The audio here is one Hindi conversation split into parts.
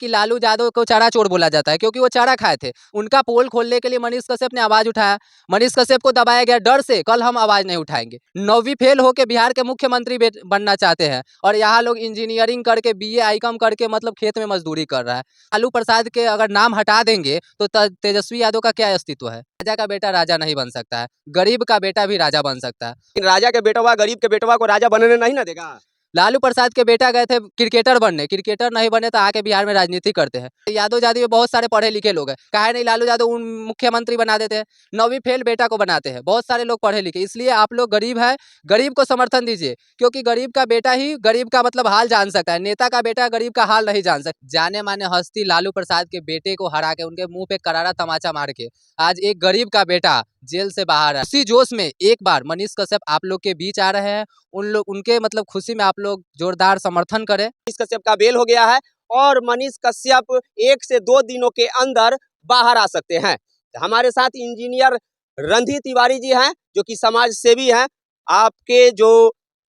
कि लालू यादव को चारा चोर बोला जाता है क्योंकि वो चारा खाए थे। उनका पोल खोलने के लिए मनीष कश्यप ने आवाज उठाया, मनीष कश्यप को दबाया गया डर से, कल हम आवाज नहीं उठाएंगे। 9वीं फेल होकर बिहार के मुख्यमंत्री बनना चाहते हैं और यहाँ लोग इंजीनियरिंग करके BA ICOM करके मतलब खेत में मजदूरी कर रहा है। लालू प्रसाद के अगर नाम हटा देंगे तो तेजस्वी यादव का क्या अस्तित्व है? राजा का बेटा राजा नहीं बन सकता है, गरीब का बेटा भी राजा बन सकता है। राजा के बेटवा गरीब के बेटवा को राजा बनने नहीं ना देगा। लालू प्रसाद के बेटा गए थे क्रिकेटर बनने, क्रिकेटर नहीं बने तो आके बिहार में राजनीति करते हैं। यादव जाति में बहुत सारे पढ़े लिखे लोग हैं, काहे नहीं लालू यादव उन मुख्यमंत्री बना देते हैं, 9वीं फेल बेटा को बनाते हैं। बहुत सारे लोग पढ़े लिखे, इसलिए आप लोग गरीब है, गरीब को समर्थन दीजिए क्योंकि गरीब का बेटा ही गरीब का मतलब हाल जान सकता है, नेता का बेटा गरीब का हाल नहीं जान सकता। जाने माने हस्ती लालू प्रसाद के बेटे को हरा के उनके मुंह पे करारा तमाचा मार के आज एक गरीब का बेटा जेल से बाहर है। उसी जोश में एक बार मनीष कश्यप आप लोग के बीच आ रहे हैं, उनके मतलब खुशी में आप लोग जोरदार समर्थन करें। मनीष कश्यप का बेल हो गया है और मनीष कश्यप 1 से 2 दिनों के अंदर बाहर आ सकते हैं। हमारे साथ इंजीनियर रणधीर तिवारी जी हैं जो कि समाज सेवी हैं। आपके जो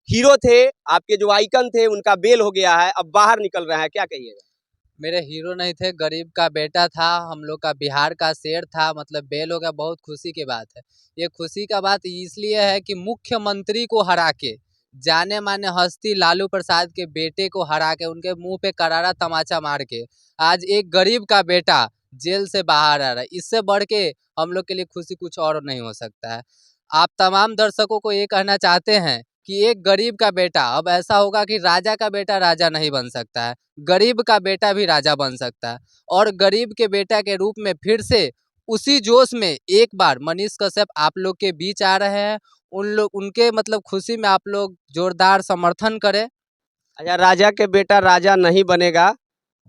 हीरो थे, आपके जो आइकन थे, उनका बेल हो गया है, अब बाहर निकल रहे हैं, क्या कहिएगा? मेरे हीरो नहीं थे, गरीब का बेटा था, हम लोग का बिहार का शेर था, मतलब बेल हो गया, बहुत खुशी की बात है। ये खुशी का बात इसलिए है कि मुख्यमंत्री को हरा के, जाने माने हस्ती लालू प्रसाद के बेटे को हरा के उनके मुंह पे करारा तमाचा मार के आज एक गरीब का बेटा जेल से बाहर आ रहा है। इससे बढ़ के हम लोग के लिए खुशी कुछ और नहीं हो सकता है। आप तमाम दर्शकों को ये कहना चाहते हैं कि एक गरीब का बेटा अब ऐसा होगा कि राजा का बेटा राजा नहीं बन सकता है, गरीब का बेटा भी राजा बन सकता है। और गरीब के बेटा के रूप में फिर से उसी जोश में एक बार मनीष कश्यप आप लोग के बीच आ रहे हैं। उनके मतलब खुशी में आप लोग जोरदार समर्थन करें। अच्छा, राजा के बेटा राजा नहीं बनेगा,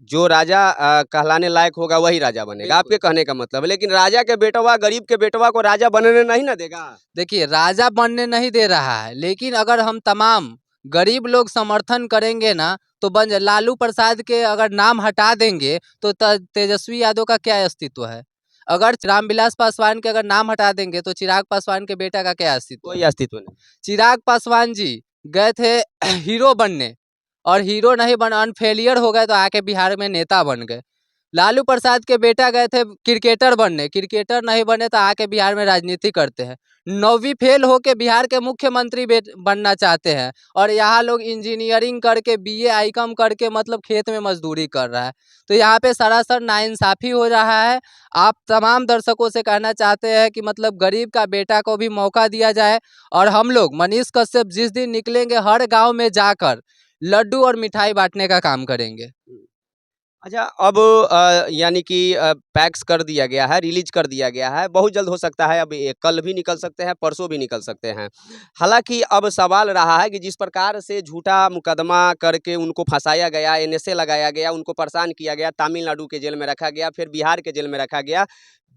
जो राजा कहलाने लायक होगा वही राजा बनेगा, आपके कहने का मतलब है। लेकिन राजा के बेटवा गरीब के बेटवा को राजा बनने नहीं ना देगा। देखिए, राजा बनने नहीं दे रहा है, लेकिन अगर हम तमाम गरीब लोग समर्थन करेंगे ना तो बन जाए। लालू प्रसाद के अगर नाम हटा देंगे तो तेजस्वी यादव का क्या अस्तित्व है? अगर रामविलास पासवान के अगर नाम हटा देंगे तो चिराग पासवान के बेटा का क्या अस्तित्व कोई है? अस्तित्व नहीं। चिराग पासवान जी गए थे हीरो बनने और हीरो नहीं बन अनफेलियर हो गए तो आके बिहार में नेता बन गए। लालू प्रसाद के बेटा गए थे क्रिकेटर बनने, क्रिकेटर नहीं बने तो आके बिहार में राजनीति करते हैं। 9वीं फेल होके बिहार के मुख्यमंत्री बनना चाहते हैं और यहाँ लोग इंजीनियरिंग करके BA ICOM करके मतलब खेत में मजदूरी कर रहा है। तो यहाँ पे सरासर नाइंसाफी हो रहा है। आप तमाम दर्शकों से कहना चाहते हैं कि मतलब गरीब का बेटा को भी मौका दिया जाए और हम लोग मनीष कश्यप जिस दिन निकलेंगे हर गाँव में जाकर लड्डू और मिठाई बांटने का काम करेंगे। अच्छा, अब यानी कि पैक्स कर दिया गया है, रिलीज कर दिया गया है, बहुत जल्द हो सकता है, अब ये कल भी निकल सकते हैं, परसों भी निकल सकते हैं। हालांकि अब सवाल रहा है कि जिस प्रकार से झूठा मुकदमा करके उनको फंसाया गया, NSA लगाया गया, उनको परेशान किया गया, तमिलनाडु के जेल में रखा गया, फिर बिहार के जेल में रखा गया,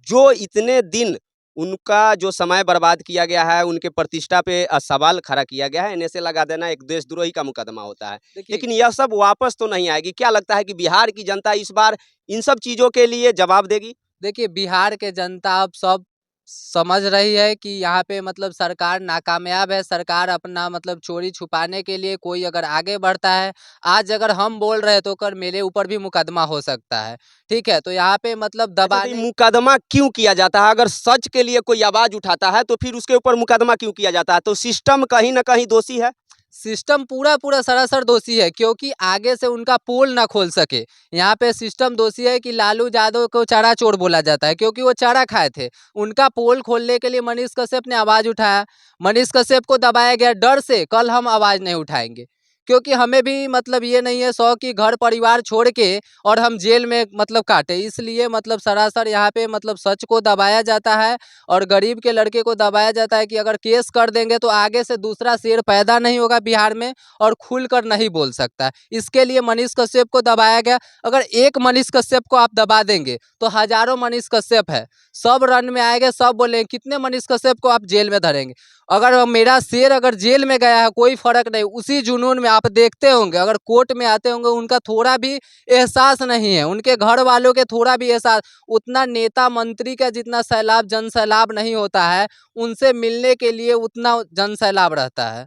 जो इतने दिन उनका जो समय बर्बाद किया गया है, उनके प्रतिष्ठा पे सवाल खड़ा किया गया है। NSA लगा देना एक देशद्रोही का मुकदमा होता है, लेकिन यह सब वापस तो नहीं आएगी। क्या लगता है कि बिहार की जनता इस बार इन सब चीज़ों के लिए जवाब देगी? देखिए, बिहार के जनता अब सब समझ रही है कि यहाँ पे मतलब सरकार नाकामयाब है। सरकार अपना मतलब चोरी छुपाने के लिए कोई अगर आगे बढ़ता है, आज अगर हम बोल रहे हैं तो कल मेरे ऊपर भी मुकदमा हो सकता है। ठीक है, तो यहाँ पे मतलब अच्छा, तो ये दबाने मुकदमा क्यों किया जाता है? अगर सच के लिए कोई आवाज उठाता है तो फिर उसके ऊपर मुकदमा क्यों किया जाता है? तो सिस्टम कहीं ना कहीं दोषी है। सिस्टम पूरा सरासर दोषी है क्योंकि आगे से उनका पोल ना खोल सके। यहाँ पे सिस्टम दोषी है कि लालू यादव को चारा चोर बोला जाता है क्योंकि वो चारा खाए थे। उनका पोल खोलने के लिए मनीष कश्यप ने आवाज उठाया, मनीष कश्यप को दबाया गया डर से, कल हम आवाज नहीं उठाएंगे क्योंकि हमें भी मतलब ये नहीं है शौक कि घर परिवार छोड़ के और हम जेल में मतलब काटे। इसलिए मतलब सरासर यहाँ पे मतलब सच को दबाया जाता है और गरीब के लड़के को दबाया जाता है कि अगर केस कर देंगे तो आगे से दूसरा शेर पैदा नहीं होगा बिहार में और खुलकर नहीं बोल सकता है। इसके लिए मनीष कश्यप को दबाया गया। अगर एक मनीष कश्यप को आप दबा देंगे तो हजारों मनीष कश्यप है, सब रन में आएंगे, सब बोलेंगे कितने मनीष कश्यप को आप जेल में धरेंगे। अगर मेरा शेर अगर जेल में गया है कोई फर्क नहीं, उसी जुनून में आप देखते होंगे अगर कोर्ट में आते होंगे उनका थोड़ा भी एहसास नहीं है, उनके घर वालों के थोड़ा भी एहसास, उतना नेता मंत्री का जितना सैलाब जन सैलाब नहीं होता है, उनसे मिलने के लिए उतना जन सैलाब रहता है।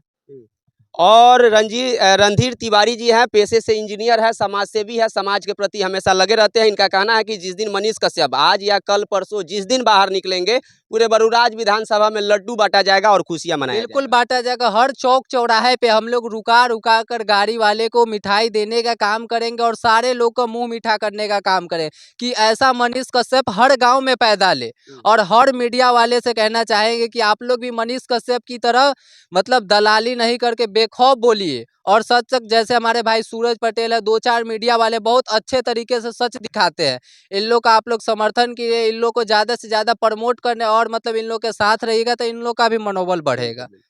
और रणधीर तिवारी जी हैं, पेशे से इंजीनियर है, समाज सेवी है, समाज के प्रति हमेशा लगे रहते हैं। इनका कहना है कि जिस दिन मनीष कश्यप आज या कल परसों जिस दिन बाहर निकलेंगे, पूरे बरूराज विधानसभा में लड्डू बांटा जाएगा और खुशियां मनाया बिल्कुल जाएगा। बाँटा जाएगा, हर चौक-चौराहे पे हम लोग रुका-रुका कर गाड़ी वाले को मिठाई देने का काम करेंगे और सारे लोग का मुँह मीठा करने का काम करें, कि ऐसा मनीष कश्यप हर गाँव में पैदा ले। और हर मीडिया वाले से कहना चाहेंगे कि आप लोग भी मनीष कश्यप की तरह मतलब दलाली नहीं करके बेखौफ बोलिए और सच-सच, जैसे हमारे भाई सूरज पटेल है, 2-4 मीडिया वाले बहुत अच्छे तरीके से सच दिखाते हैं। इन लोग का आप लोग समर्थन कीजिए, इन लोग को ज़्यादा से ज़्यादा प्रमोट करने और मतलब इन लोग के साथ रहिएगा तो इन लोग का भी मनोबल बिल्कुल, बढ़ेगा। बिल्कुल।